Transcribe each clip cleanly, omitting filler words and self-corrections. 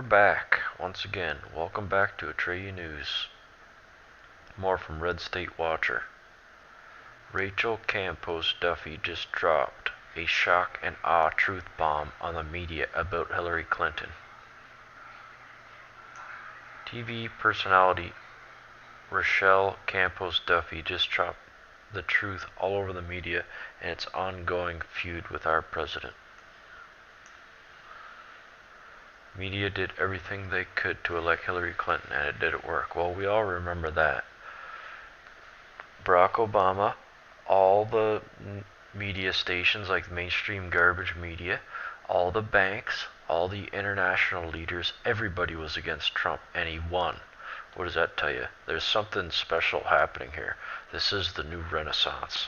back. Once again, welcome back to Atreyu News. More from Red State Watcher. Rachel Campos-Duffy just dropped a shock and awe truth bomb on the media about Hillary Clinton. TV personality Rachel Campos-Duffy just dropped the truth all over the media and its ongoing feud with our president. Media did everything they could to elect Hillary Clinton, and it didn't work. Well, we all remember that. Barack Obama, all the media stations like the mainstream garbage media, all the banks, all the international leaders, everybody was against Trump, and he won. What does that tell you? There's something special happening here. This is the new Renaissance.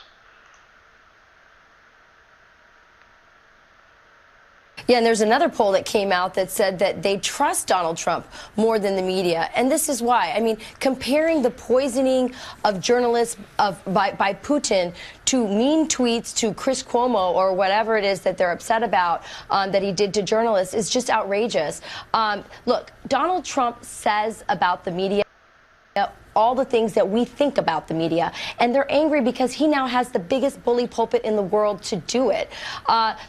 Yeah, and there's another poll that came out that said that they trust Donald Trump more than the media. And this is why. I mean, comparing the poisoning of journalists by Putin to mean tweets to Chris Cuomo or whatever it is that they're upset about that he did to journalists is just outrageous. Look, Donald Trump says about the media all the things that we think about the media, and they're angry because he now has the biggest bully pulpit in the world to do it.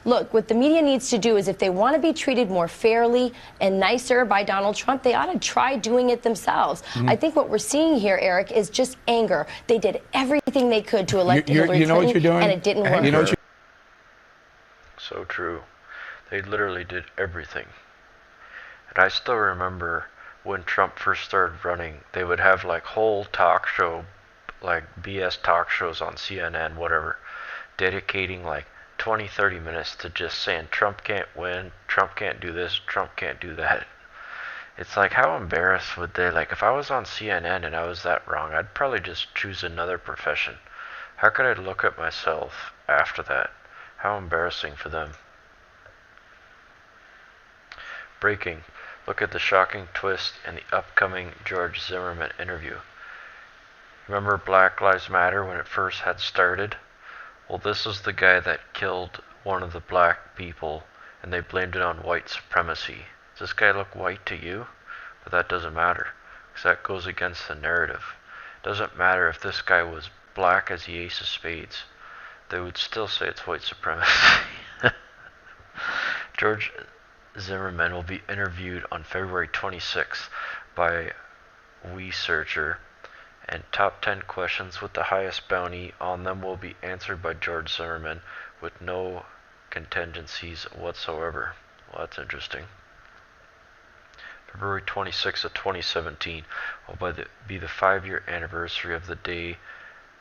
Look, what the media needs to do is if they want to be treated more fairly and nicer by Donald Trump, they ought to try doing it themselves. I think what we're seeing here, Eric, is just anger. They did everything they could to elect Hillary Clinton, what you're doing? And it didn't work. You know what you So true. They literally did everything. And I still remember when Trump first started running, they would have like whole talk show, like BS talk shows on CNN, whatever, dedicating like 20-30 minutes to just saying Trump can't win, Trump can't do this, Trump can't do that. It's like, how embarrassed would they, like if I was on CNN and I was that wrong, I'd probably just choose another profession. How could I look at myself after that? How embarrassing for them. Breaking. Look at the shocking twist in the upcoming George Zimmerman interview. Remember Black Lives Matter when it first had started? Well, this is the guy that killed one of the black people, and they blamed it on white supremacy. Does this guy look white to you? But that doesn't matter, because that goes against the narrative. It doesn't matter if this guy was black as the ace of spades. They would still say it's white supremacy. George Zimmerman will be interviewed on February 26th by Researcher, and top 10 questions with the highest bounty on them will be answered by George Zimmerman with no contingencies whatsoever. Well, that's interesting. February 26th of 2017 will be the 5-year anniversary of the day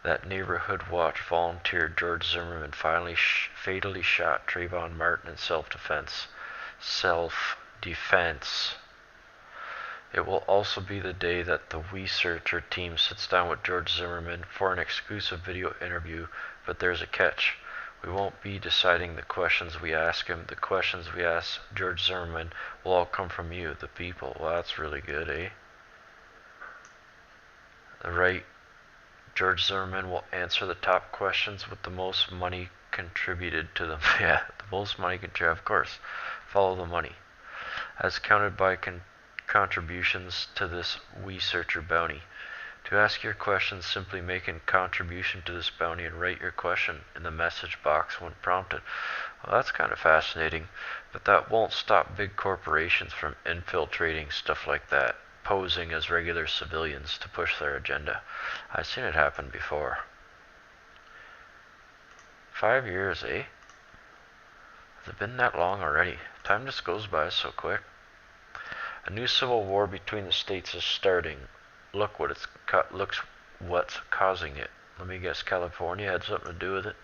that Neighborhood Watch volunteer George Zimmerman finally fatally shot Trayvon Martin in self-defense. It will also be the day that the Researcher team sits down with George Zimmerman for an exclusive video interview, but there's a catch. We won't be deciding the questions we ask him. The questions we ask George Zimmerman will all come from you, the people. Well, that's really good, eh? Right. George Zimmerman will answer the top questions with the most money contributed to them. Yeah, the most money contributed, of course. Follow the money. As counted by contributions to this Researcher bounty. To ask your questions, simply make a contribution to this bounty and write your question in the message box when prompted. Well, that's kind of fascinating, but that won't stop big corporations from infiltrating stuff like that, posing as regular civilians to push their agenda. I've seen it happen before. 5 years, eh? Has it been that long already? Time just goes by so quick. A new civil war between the states is starting. Look what's causing it. Let me guess, California had something to do with it.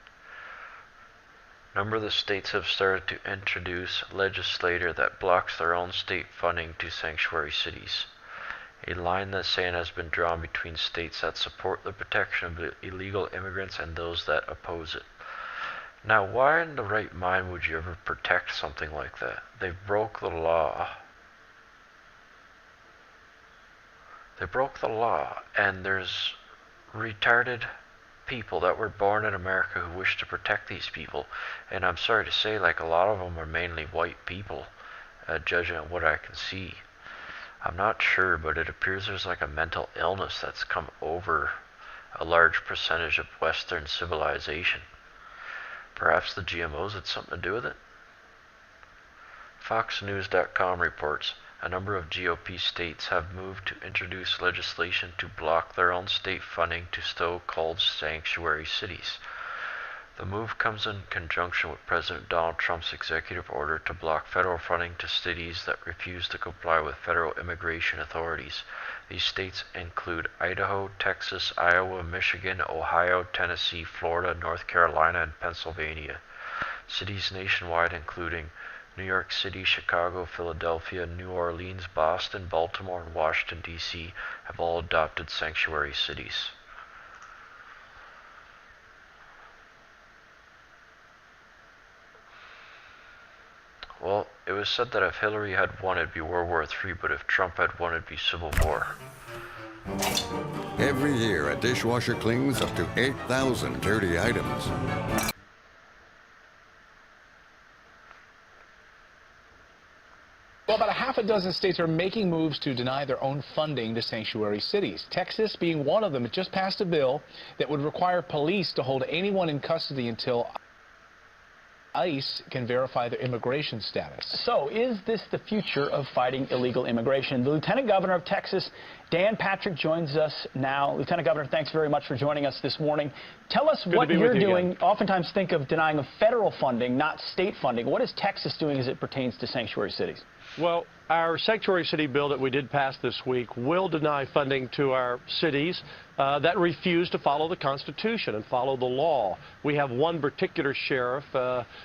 A number of the states have started to introduce legislation that blocks their own state funding to sanctuary cities. A line in the sand has been drawn between states that support the protection of illegal immigrants and those that oppose it. Now, why in the right mind would you ever protect something like that? They broke the law. They broke the law, and there's retarded people that were born in America who wish to protect these people. And I'm sorry to say, like, a lot of them are mainly white people, judging on what I can see. I'm not sure, but it appears there's like a mental illness that's come over a large percentage of Western civilization. Perhaps the GMOs had something to do with it? FoxNews.com reports a number of GOP states have moved to introduce legislation to block their own state funding to so-called sanctuary cities. The move comes in conjunction with President Donald Trump's executive order to block federal funding to cities that refuse to comply with federal immigration authorities. These states include Idaho, Texas, Iowa, Michigan, Ohio, Tennessee, Florida, North Carolina, and Pennsylvania. Cities nationwide including New York City, Chicago, Philadelphia, New Orleans, Boston, Baltimore, and Washington, D.C. have all adopted sanctuary cities. Well, it was said that if Hillary had won, it'd be World War III, but if Trump had won, it'd be Civil War. Every year, a dishwasher cleans up to 8,000 dirty items. Well, about a half a dozen states are making moves to deny their own funding to sanctuary cities. Texas being one of them. It just passed a bill that would require police to hold anyone in custody until ICE can verify their immigration status. So, is this the future of fighting illegal immigration? The Lieutenant Governor of Texas, Dan Patrick, joins us now. Lieutenant Governor, thanks very much for joining us this morning. Tell us what you're doing. Oftentimes think of denying of federal funding, not state funding. What is Texas doing as it pertains to sanctuary cities? Well, our sanctuary city bill that we did pass this week will deny funding to our cities that refuse to follow the Constitution and follow the law. We have one particular sheriff,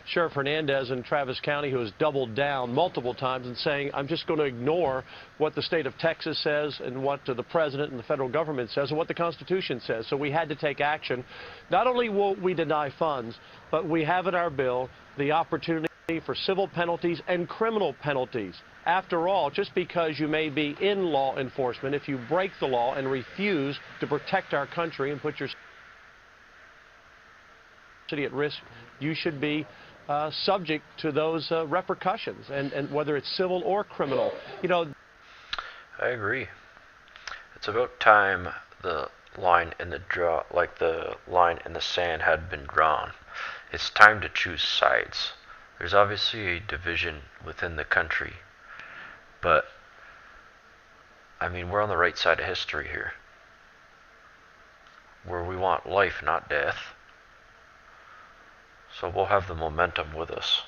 Sheriff Hernandez in Travis County, who has doubled down multiple times and saying, I'm just going to ignore what the state of Texas says and what the president and the federal government says and what the Constitution says. So we had to take action. Not only will we deny funds, but we have in our bill the opportunity for civil penalties and criminal penalties. After all, just because you may be in law enforcement, if you break the law and refuse to protect our country and put your city at risk, you should be subject to those repercussions, and whether it's civil or criminal. You know, I agree. It's about time the line in the line in the sand had been drawn. It's time to choose sides. There's obviously a division within the country, but I mean, we're on the right side of history here, where we want life, not death. So we'll have the momentum with us.